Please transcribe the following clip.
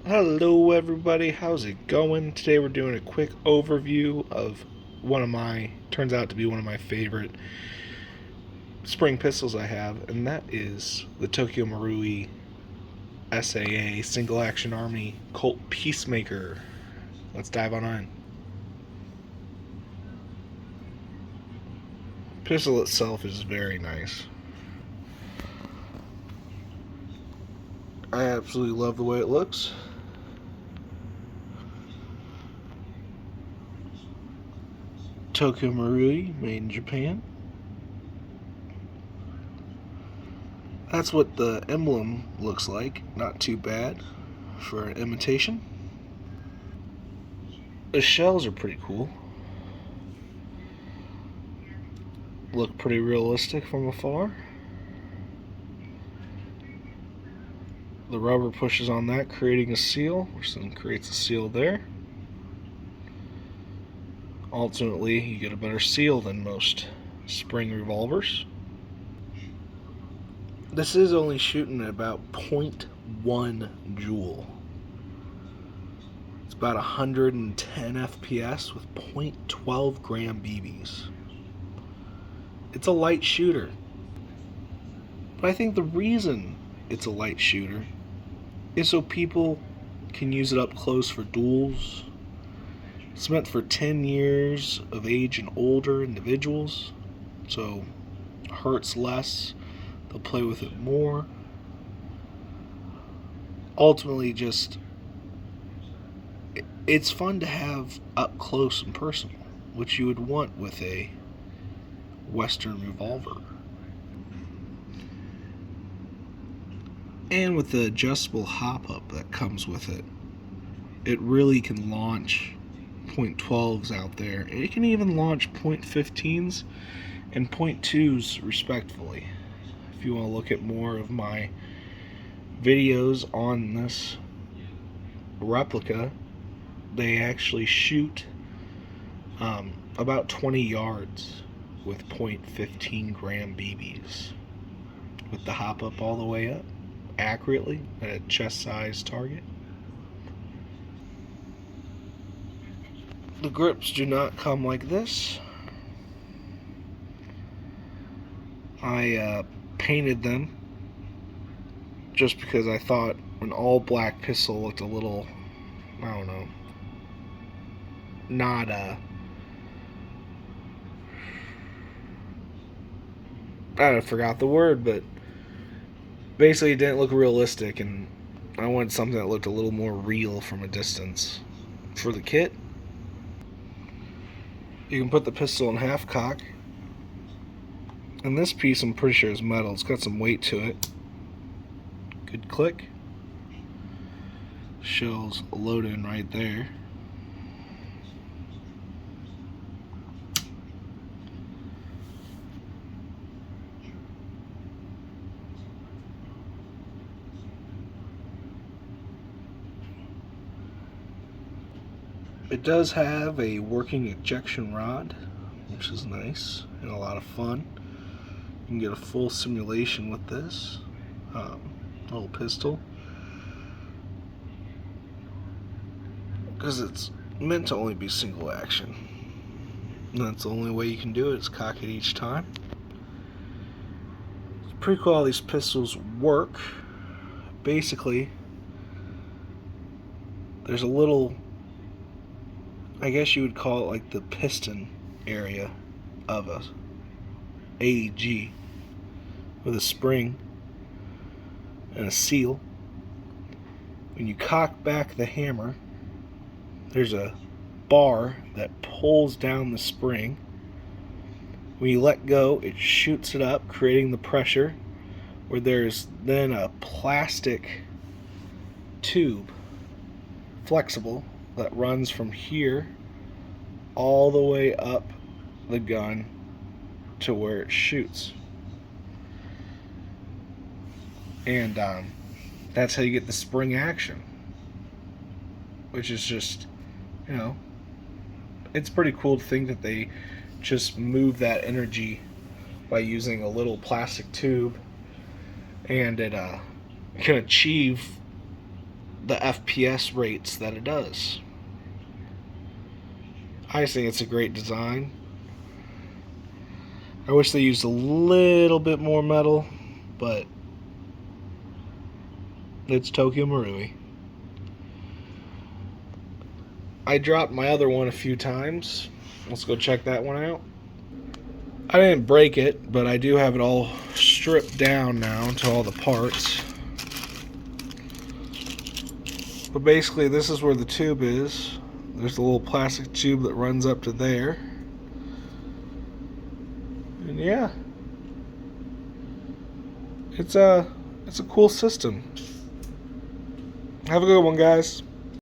Hello everybody, how's it going? Today we're doing a quick overview of turns out to be one of my favorite spring pistols I have, and that is the Tokyo Marui SAA Single Action Army Colt Peacemaker. Let's dive on in. Pistol itself is very nice. I absolutely love the way it looks. Tokyo Marui, made in Japan. That's what the emblem looks like. Not too bad for an imitation. The shells are pretty cool. Look pretty realistic from afar. The rubber pushes on that, creating a seal, which then creates a seal there. Ultimately, you get a better seal than most spring revolvers. This is only shooting at about 0.1 joule. It's about 110 FPS with 0.12 gram BBs. It's a light shooter. But I think the reason it's a light shooter is so people can use it up close for duels. It's meant for 10 years of age and older individuals, so it hurts less. They'll play with it more. Ultimately, it's fun to have up close and personal, which you would want with a Western revolver. And with the adjustable hop-up that comes with it, it really can launch .12s out there. It can even launch .15s and .2s respectively. If you want to look at more of my videos on this replica, they actually shoot about 20 yards with .15 gram BBs with the hop-up all the way up accurately at a chest size target. The grips do not come like this. I painted them just because I thought an all black pistol looked a little, I don't know, not I forgot the word, but basically it didn't look realistic, and I wanted something that looked a little more real from a distance. For the kit, you can put the pistol in half cock, and this piece I'm pretty sure is metal. It's got some weight to it. Good click. Shells load in right there. It does have a working ejection rod, which is nice and a lot of fun. You can get a full simulation with this little pistol, because it's meant to only be single action. And that's the only way you can do it, is cock it each time. It's pretty cool how these pistols work. Basically, there's a little, I guess you would call it like the piston area of a AEG with a spring and a seal. When you cock back the hammer, there's a bar that pulls down the spring. When you let go, it shoots it up, creating the pressure, where there's then a plastic tube, flexible, that runs from here all the way up the gun to where it shoots. And that's how you get the spring action, which is just, you know, it's pretty cool to think that they just move that energy by using a little plastic tube, and it can achieve the FPS rates that it does. I just think it's a great design. I wish they used a little bit more metal, but it's Tokyo Marui. I dropped my other one a few times. Let's go check that one out. I didn't break it, but I do have it all stripped down now to all the parts. But basically, this is where the tube is. There's a little plastic tube that runs up to there. And yeah, it's a cool system. Have a good one, guys.